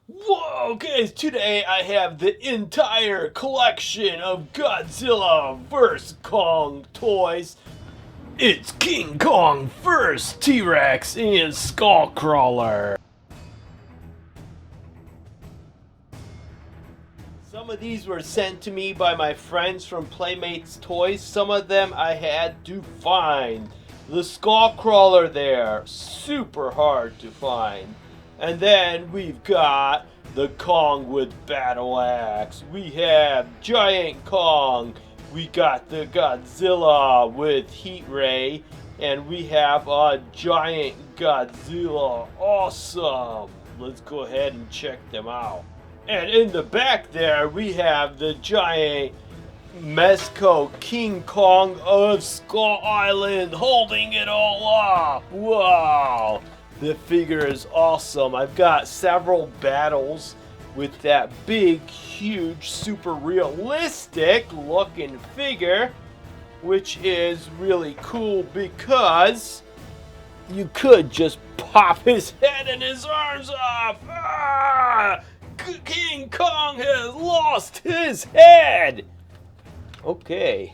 Whoa, guys, today I have the entire collection of Godzilla vs. Kong toys. It's King Kong vs. T-Rex and Skullcrawler. Some of these were sent to me by my friends from Playmates Toys. Some of them I had to find. The Skullcrawler there, super hard to find. And then we've got the Kong with Battle Axe. We have Giant Kong. We got the Godzilla with Heat Ray. And we have a Giant Godzilla. Awesome. Let's go ahead and check them out. And in the back there, we have the giant Mezco King Kong of Skull Island holding it all up. Wow, the figure is awesome. I've got several battles with that big, huge, super realistic looking figure, which is really cool because you could just pop his head and his arms off. Ah! King Kong has lost his head. Okay.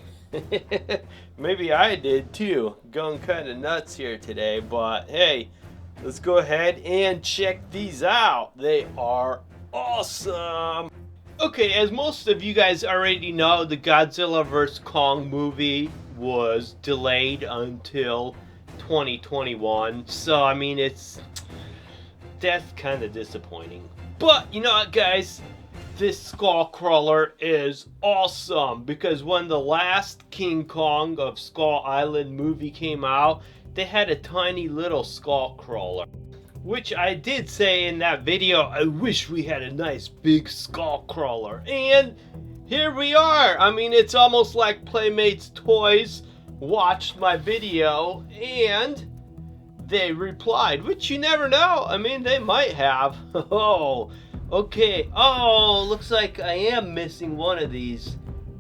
Maybe I did too. Going kind of nuts here today, but hey, let's go ahead and check these out. They are awesome. Okay, as most of you guys already know, the Godzilla vs. Kong movie was delayed until 2021. So, I mean, that's kind of disappointing. But, you know what, guys? This Skullcrawler is awesome because when the last King Kong of Skull Island movie came out, they had a tiny little Skullcrawler. Which I did say in that video, I wish we had a nice big Skullcrawler. And here we are. I mean, it's almost like Playmates Toys watched my video and they replied, which you never know. I mean, they might have. Oh, okay. Oh, looks like I am missing one of these.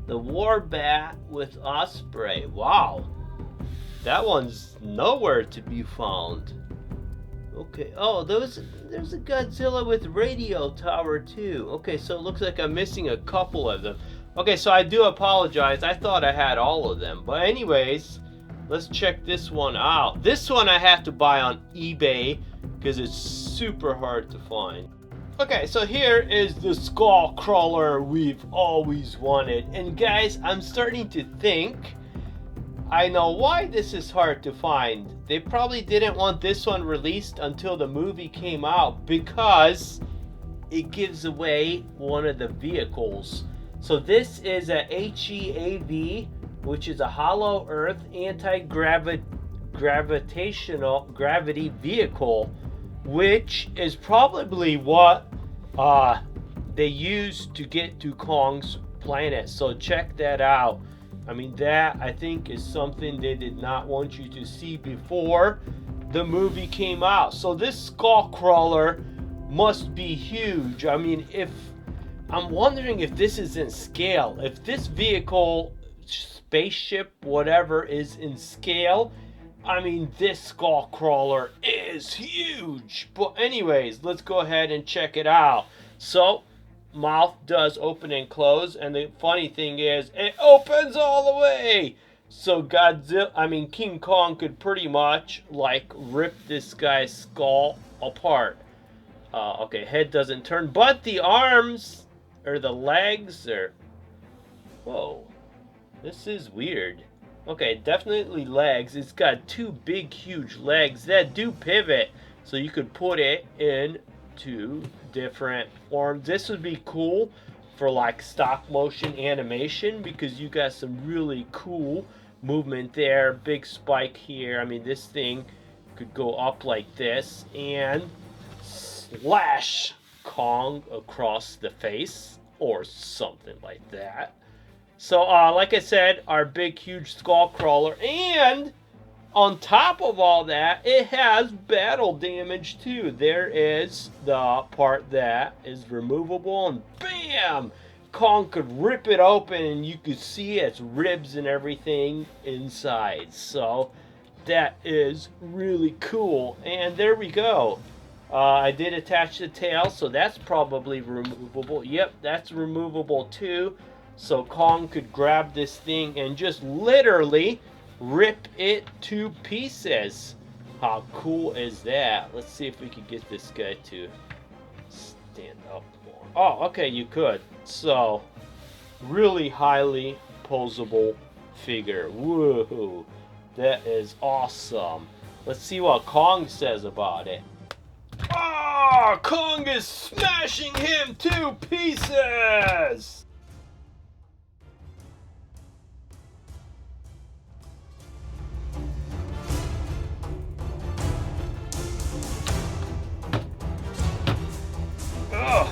The War Bat with Osprey. Wow. That one's nowhere to be found. Okay. Oh, there's a Godzilla with radio tower too. Okay, so it looks like I'm missing a couple of them. Okay, so I do apologize. I thought I had all of them. But anyways, let's check this one out. This one I have to buy on eBay because it's super hard to find. Okay, so here is the Skullcrawler we've always wanted. And guys, I'm starting to think I know why this is hard to find. They probably didn't want this one released until the movie came out because it gives away one of the vehicles. So this is a HEAV, which is a hollow earth anti-gravity vehicle, which is probably what they used to get to Kong's planet. So check that out. I mean, that I think is something they did not want you to see before the movie came out. So this Skullcrawler must be huge. I mean, I'm wondering if this is in scale. If this vehicle, spaceship, whatever, is in scale, I mean, this Skullcrawler is huge. But anyways, let's go ahead and check it out. So, mouth does open and close, and the funny thing is, it opens all the way. So King Kong could pretty much like rip this guy's skull apart. Okay, head doesn't turn, but the arms or the legs are. Whoa, this is weird. Okay, definitely legs. It's got two big, huge legs that do pivot, so you could put it into different forms. This would be cool for like stop motion animation because you got some really cool movement there. Big spike here. I mean, this thing could go up like this and slash Kong across the face or something like that. So, like I said, our big, huge Skullcrawler, and on top of all that, it has battle damage too. There is the part that is removable, and bam! Kong could rip it open, and you could see its ribs and everything inside. So, that is really cool. And there we go. I did attach the tail, so that's probably removable. Yep, that's removable too. So Kong could grab this thing and just literally rip it to pieces. How cool is that? Let's see if we can get this guy to stand up more. Oh, okay, you could. So, really highly posable figure. Woohoo. That is awesome. Let's see what Kong says about it. Ah, Kong is smashing him to pieces! Ugh.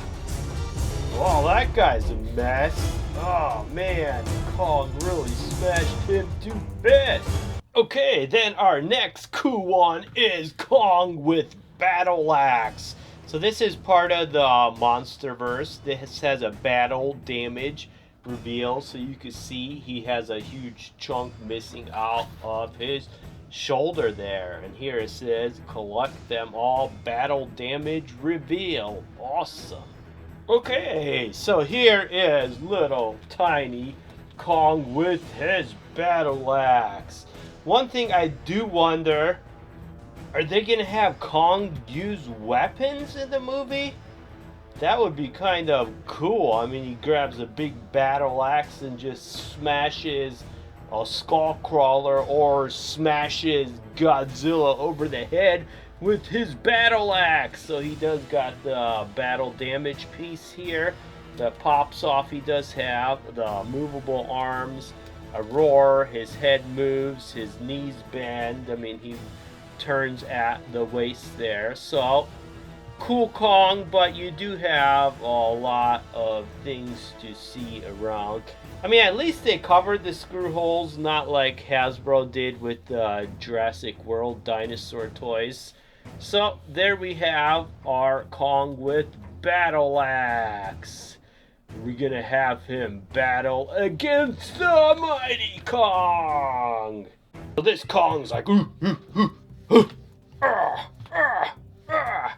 Oh, that guy's a mess. Oh man, Kong really smashed him to bits. Okay, then our next cool one is Kong with Battle Axe. So this is part of the Monsterverse. This has a battle damage reveal, so you can see he has a huge chunk missing out of his shoulder there. And here it says, collect them all, battle damage reveal. Awesome. Okay, so here is little tiny Kong with his battle axe. One thing I do wonder, are they gonna have Kong use weapons in the movie? That would be kind of cool. I mean, he grabs a big battle axe and just smashes a Skullcrawler or smashes Godzilla over the head with his battle axe. So he does got the battle damage piece here that pops off. He does have the movable arms, a roar, his head moves, his knees bend. I mean, he turns at the waist there. So cool Kong, but you do have a lot of things to see around. I mean, at least they covered the screw holes, not like Hasbro did with the Jurassic World Dinosaur toys. So there we have our Kong with Battle Axe. We're gonna have him battle against the mighty Kong. So this Kong's like, ooh, ooh, ooh, ooh, ah, ah, ah.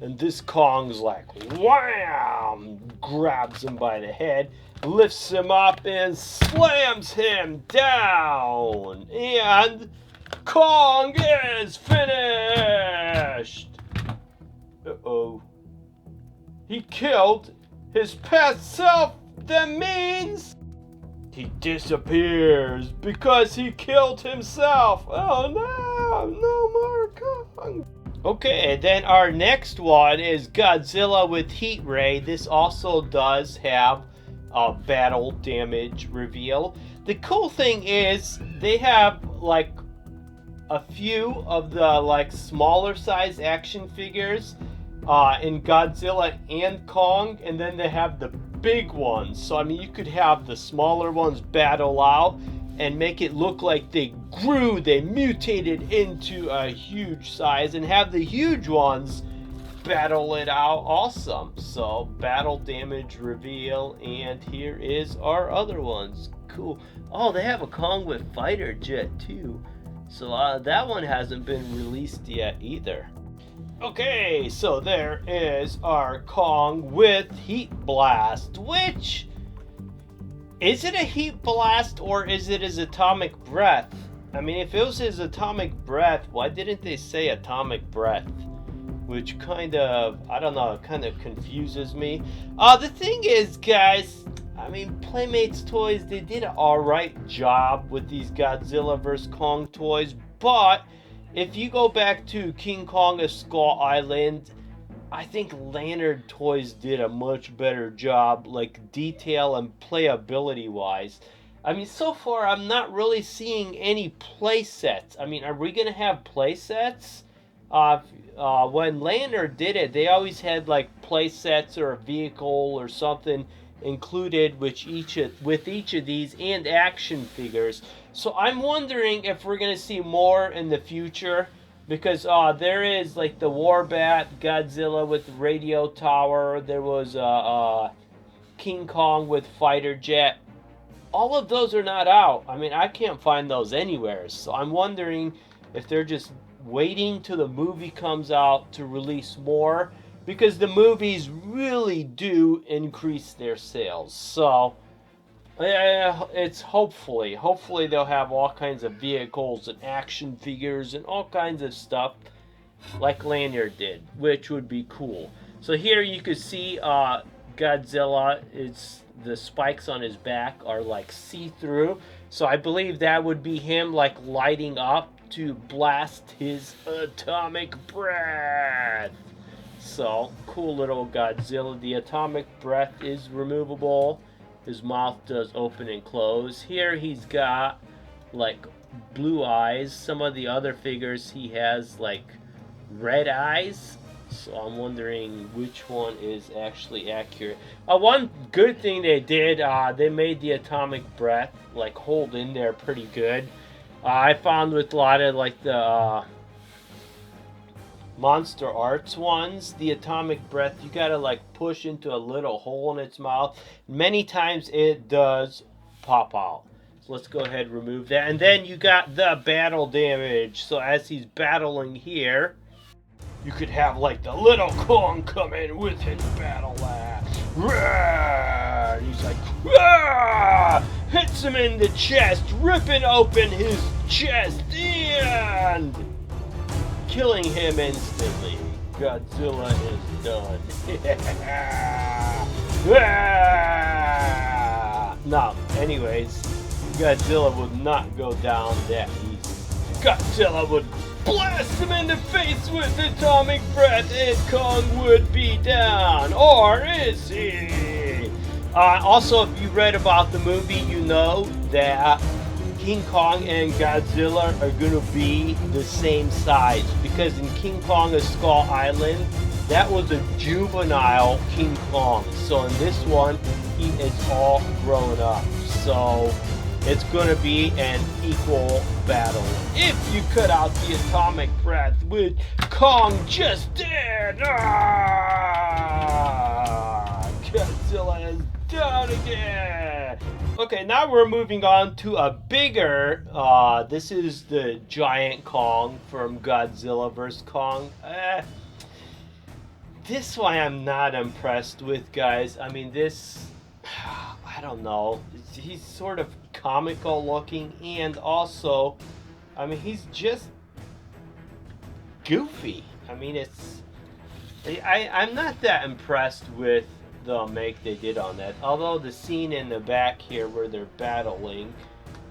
And this Kong's like, wham! Grabs him by the head, lifts him up, and slams him down. And Kong is finished! Uh-oh. He killed his past self. That means he disappears because he killed himself. Oh no, no more Kong. Okay, then our next one is Godzilla with Heat Ray. This also does have a battle damage reveal. The cool thing is they have like a few of the like smaller size action figures in Godzilla and Kong, and then they have the big ones. So I mean, you could have the smaller ones battle out and make it look like they grew, they mutated into a huge size, and have the huge ones battle it out. Awesome. So battle damage reveal, and here is our other ones. Cool. Oh, they have a Kong with fighter jet too. So that one hasn't been released yet either. Okay, so there is our Kong with Heat Blast, which, is it a heat blast or is it his atomic breath? I mean, if it was his atomic breath, why didn't they say atomic breath? Which kind of, I don't know, kind of confuses me. The thing is, guys, I mean, Playmates toys, they did an alright job with these Godzilla vs. Kong toys, but if you go back to King Kong of Skull Island, I think Lantern Toys did a much better job, like detail and playability wise. I mean, so far I'm not really seeing any play sets. I mean, are we gonna have play sets? When Lantern did it, they always had like play sets or a vehicle or something included with each of these, and action figures. So I'm wondering if we're gonna see more in the future, because there is like the Warbat Godzilla with the radio tower. There was King Kong with fighter jet. All of those are not out. I mean, I can't find those anywhere. So I'm wondering if they're just waiting till the movie comes out to release more, because the movies really do increase their sales. So it's hopefully they'll have all kinds of vehicles and action figures and all kinds of stuff like Lanyard did, which would be cool. So here you can see Godzilla. It's the spikes on his back are like see-through, so I believe that would be him like lighting up to blast his atomic breath. So cool little Godzilla. The atomic breath is removable. His mouth does open and close. Here he's got like blue eyes. Some of the other figures he has like red eyes. So I'm wondering which one is actually accurate. One good thing they did, they made the atomic breath like hold in there pretty good. I found with a lot of like the Monster Arts ones, the atomic breath, you gotta like push into a little hole in its mouth. Many times it does pop out. So let's go ahead and remove that. And then you got the battle damage. So as he's battling here, you could have like the little Kong come in with his battle axe. Rah! He's like, rah! Hits him in the chest, ripping open his chest and killing him instantly. Godzilla is done. Now, anyways, Godzilla would not go down that easy. Godzilla would blast him in the face with atomic breath and Kong would be down. Or is he? Also, if you read about the movie, you know that King Kong and Godzilla are going to be the same size. Because in King Kong of Skull Island, that was a juvenile King Kong. So in this one, he is all grown up. So it's going to be an equal battle. If you cut out the atomic breath, which Kong just did. Godzilla is down again. Okay, now we're moving on to a bigger, this is the Giant Kong from Godzilla vs. Kong. This one I'm not impressed with, guys. I mean, this, I don't know. He's sort of comical looking, and also, I mean, he's just goofy. I mean, I'm not that impressed with the make they did on that. Although the scene in the back here where they're battling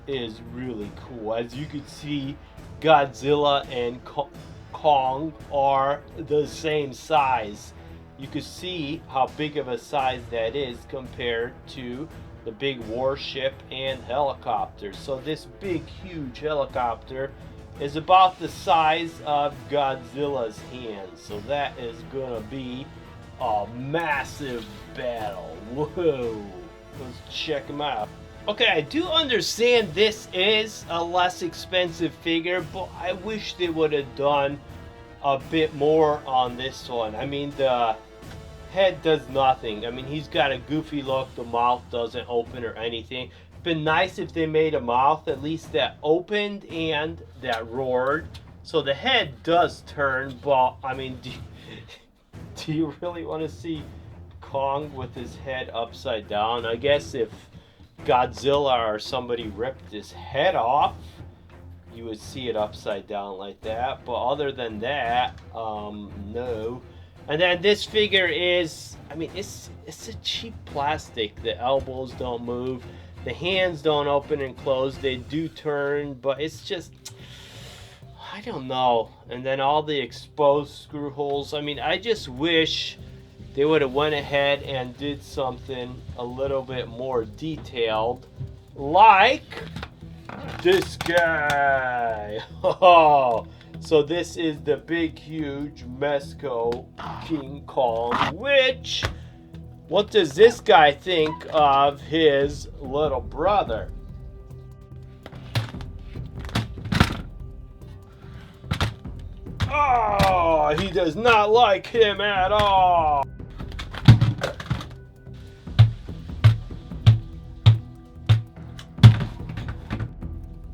is really cool. As you can see, Godzilla and Kong are the same size. You can see how big of a size that is compared to the big warship and helicopter. So this big, huge helicopter is about the size of Godzilla's hand. So that is gonna be a massive battle. Whoa. Let's check them out. Okay, I do understand this is a less expensive figure, but I wish they would have done a bit more on this one. I mean, the head does nothing. I mean, he's got a goofy look. The mouth doesn't open or anything. Been nice if they made a mouth at least that opened and that roared. So the head does turn, but I mean, do you really want to see Kong with his head upside down? I guess if Godzilla or somebody ripped his head off, you would see it upside down like that. But other than that, no. And then this figure is, I mean, it's a cheap plastic. The elbows don't move. The hands don't open and close. They do turn, but it's just, I don't know. And then all the exposed screw holes. I mean, I just wish they would have went ahead and did something a little bit more detailed, like this guy. Oh, so this is the big, huge Mezco King Kong, which, what does this guy think of his little brother? Oh, he does not like him at all.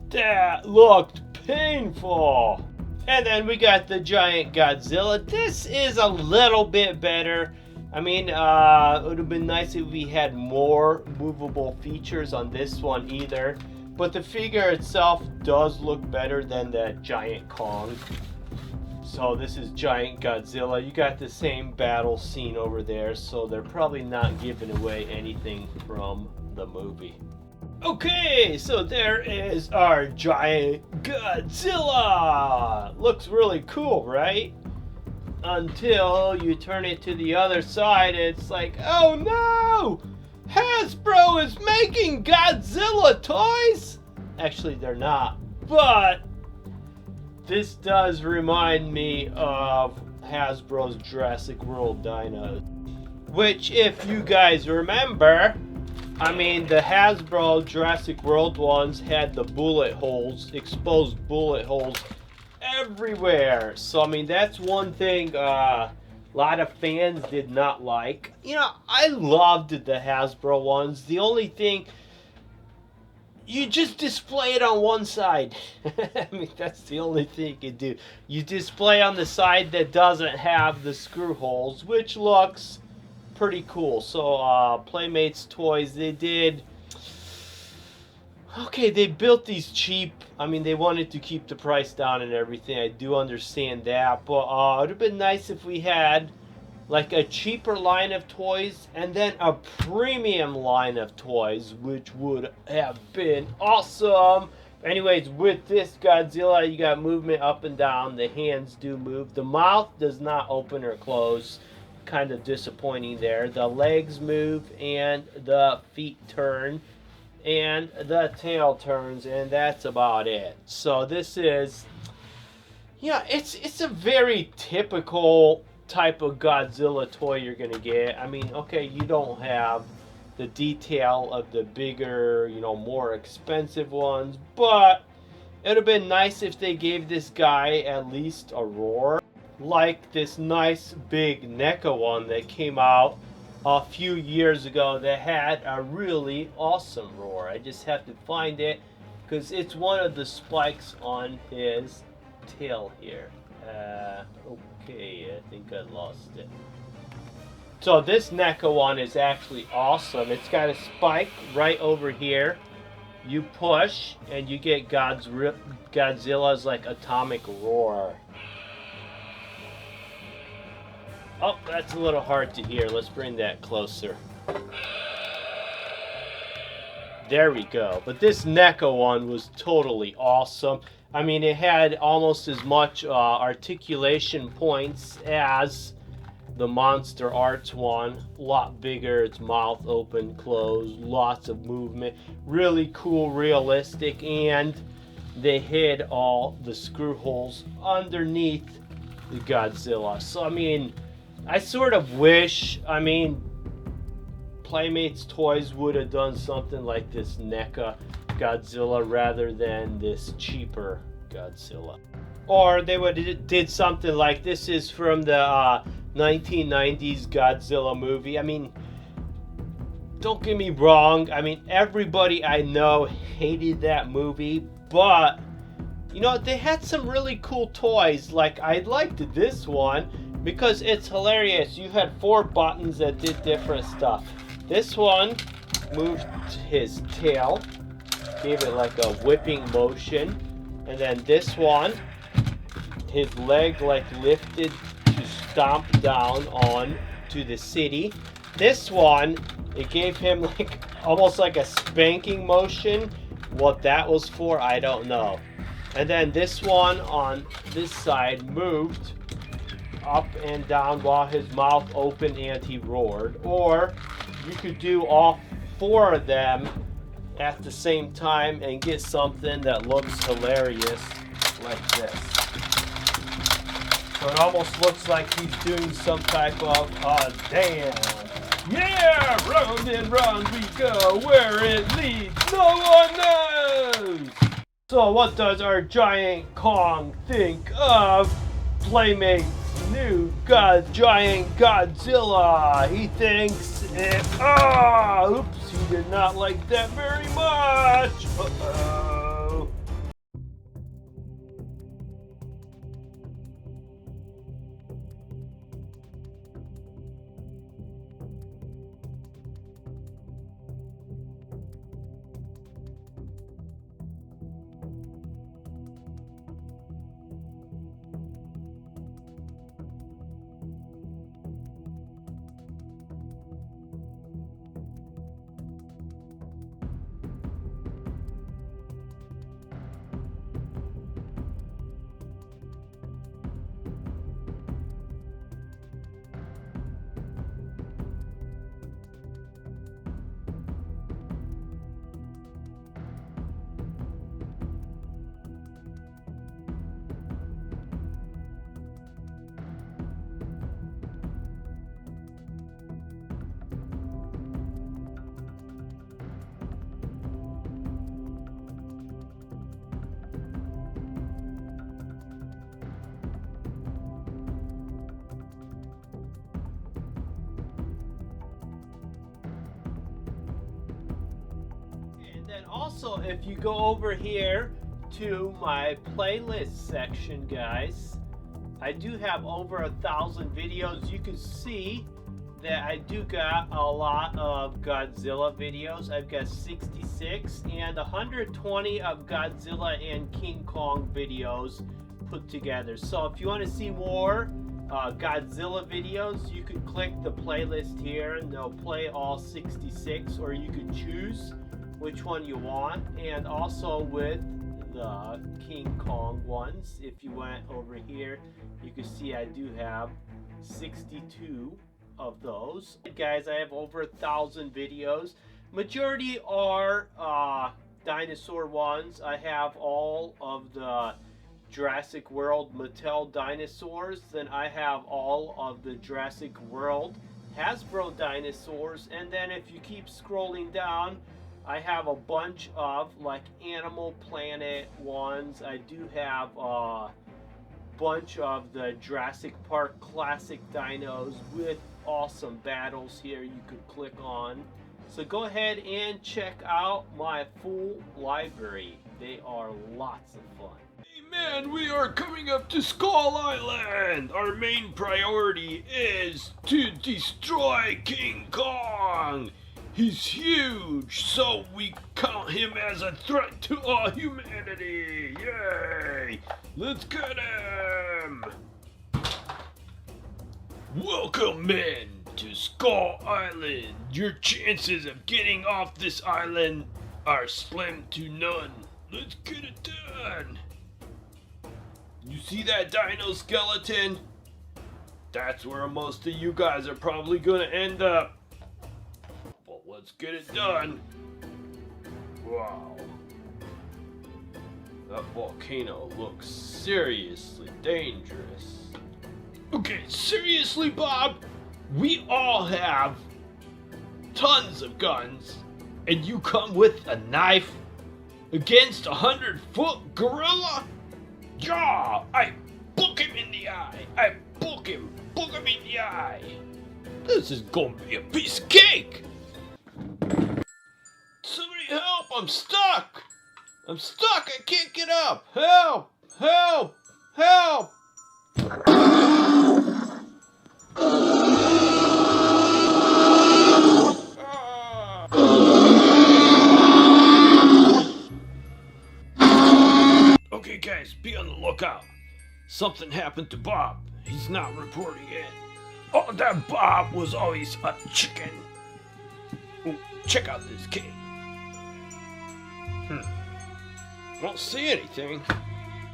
That looked painful. And then we got the Giant Godzilla. This is a little bit better. I mean, it would have been nice if we had more movable features on this one either. But the figure itself does look better than the Giant Kong. So this is Giant Godzilla. You got the same battle scene over there, so they're probably not giving away anything from the movie. Okay, so there is our Giant Godzilla. Looks really cool, right? Until you turn it to the other side, it's like, oh no! Hasbro is making Godzilla toys? Actually, they're not. But this does remind me of Hasbro's Jurassic World dinos. Which, if you guys remember, I mean, the Hasbro Jurassic World ones had the bullet holes, exposed bullet holes everywhere. So, I mean, that's one thing a lot of fans did not like. You know, I loved the Hasbro ones. The only thing, you just display it on one side. I mean, that's the only thing you can do. You display on the side that doesn't have the screw holes, which looks pretty cool. So Playmates Toys, they did okay. They built these cheap. I mean, they wanted to keep the price down and everything. I do understand that, but it would have been nice if we had like a cheaper line of toys and then a premium line of toys, which would have been awesome. Anyways, with this Godzilla, you got movement up and down. The hands do move. The mouth does not open or close. Kind of disappointing there. The legs move and the feet turn and the tail turns, and that's about it. So this is, yeah, it's a very typical type of Godzilla toy you're gonna get. I mean, okay, you don't have the detail of the bigger, you know, more expensive ones, but it would have been nice if they gave this guy at least a roar. Like this nice big NECA one that came out a few years ago that had a really awesome roar. I just have to find it because it's one of the spikes on his tail here. Okay, I think I lost it. So this NECA one is actually awesome. It's got a spike right over here. You push and you get Godzilla's like atomic roar. Oh, that's a little hard to hear. Let's bring that closer. There we go. But this NECA one was totally awesome. I mean, it had almost as much articulation points as the Monster Arts one. A lot bigger. Its mouth open, closed, lots of movement. Really cool, realistic, and they hid all the screw holes underneath the Godzilla. So, I mean, I sort of wish, I mean, Playmates Toys would have done something like this NECA Godzilla rather than this cheaper Godzilla. Or they would have did something like, this is from the 1990s Godzilla movie. I mean, don't get me wrong. I mean, everybody I know hated that movie, but, you know, they had some really cool toys. Like, I liked this one because it's hilarious. You had 4 buttons that did different stuff. This one moved his tail, gave it like a whipping motion. And then this one, his leg like lifted to stomp down on to the city. This one, it gave him like almost like a spanking motion. What that was for, I don't know. And then this one on this side moved up and down while his mouth opened and he roared. Or you could do all 4 of them at the same time and get something that looks hilarious like this. So it almost looks like he's doing some type of dance. Yeah, round and round we go, where it leads no one knows. So what does our Giant Kong think of Playmates' new Giant Godzilla? He thinks it, oops, he did not like that very much. Uh-oh. also, if you go over here to my playlist section, guys, I do have over 1,000 videos. You can see that I do got a lot of Godzilla videos. I've got 66 and 120 of Godzilla and King Kong videos put together. So if you want to see more Godzilla videos, you can click the playlist here and they'll play all 66, or you can choose which one you want. And also with the King Kong ones, if you went over here, you can see I do have 62 of those. Guys, I have over 1,000 videos. Majority are dinosaur ones. I have all of the Jurassic World Mattel dinosaurs. Then I have all of the Jurassic World Hasbro dinosaurs. And then if you keep scrolling down, I have a bunch of like Animal Planet ones. I do have a bunch of the Jurassic Park classic dinos with awesome battles here you could click on. So go ahead and check out my full library. They are lots of fun. Hey man, we are coming up to Skull Island. Our main priority is to destroy King Kong. He's huge, so we count him as a threat to all humanity. Yay! Let's get him! Welcome, men, to Skull Island. Your chances of getting off this island are slim to none. Let's get it done. You see that dino skeleton? That's where most of you guys are probably gonna end up. But let's get it done. Wow. That volcano looks seriously dangerous. Okay, seriously, Bob? We all have tons of guns, and you come with a knife against a 100-foot gorilla? Yeah, I book him in the eye. I book him in the eye. This is gonna be a piece of cake. Somebody help, I'm stuck. I can't get up. Help, help, help. Okay guys, be on the lookout. Something happened to Bob. He's not reporting it. Oh, that Bob was always a chicken. Ooh, check out this cave. Don't see anything.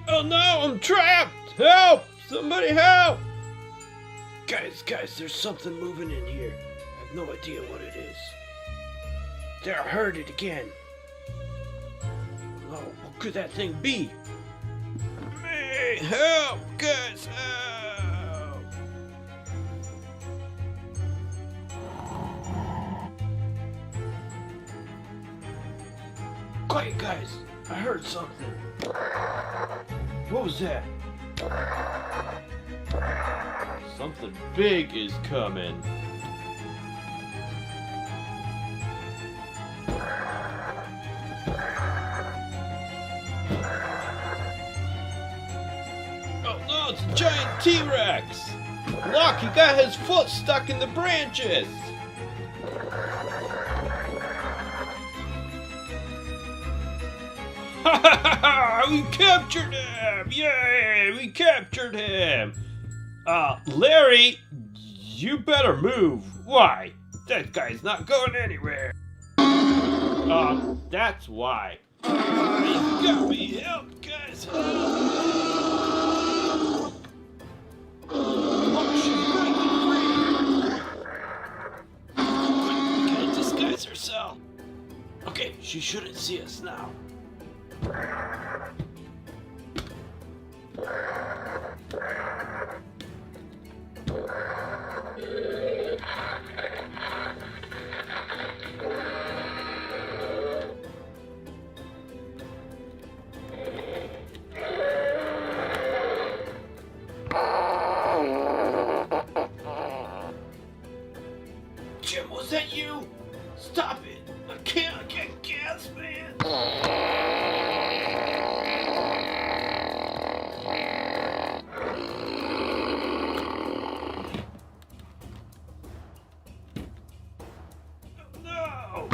Oh no, I'm trapped! Help! Somebody help! Guys, there's something moving in here. I have no idea what it is. There, I heard it again. Oh, what could that thing be? Hey, help! Guys, help! Quiet, guys. I heard something. What was that? Something big is coming. Oh no, it's a giant T-Rex! Look, he got his foot stuck in the branches! Ha ha ha ha! We captured him! Yay! We captured him! Larry, you better move. Why? That guy's not going anywhere. That's why. You got me. Help, guys. Help. Oh, she's breaking free. We gotta disguise herself. Okay, she shouldn't see us now. Jim, was that you? Stop it! I can't get gas, man! No!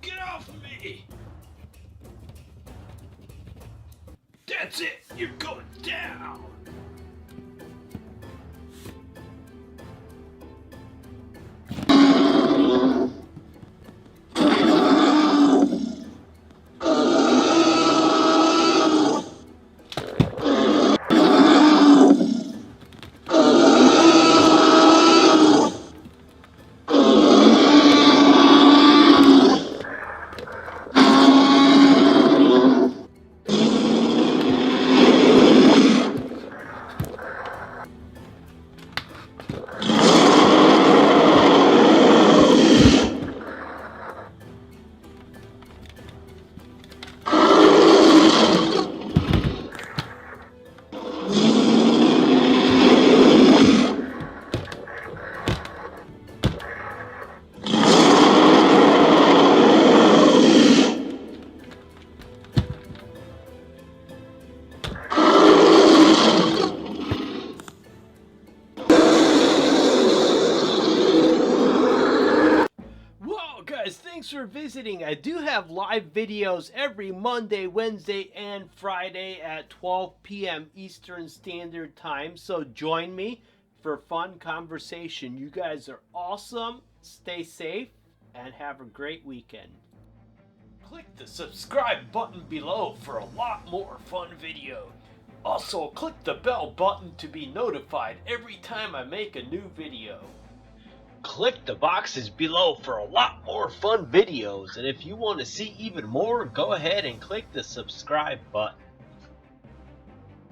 Get off of me! That's it! You're going down! Thanks for visiting. I do have live videos every Monday, Wednesday, and Friday at 12 p.m. Eastern Standard Time. So join me for fun conversation. You guys are awesome. Stay safe and have a great weekend. Click the subscribe button below for a lot more fun videos. Also, click the bell button to be notified every time I make a new video. Click the boxes below for a lot more fun videos, and if you want to see even more, go ahead and click the subscribe button.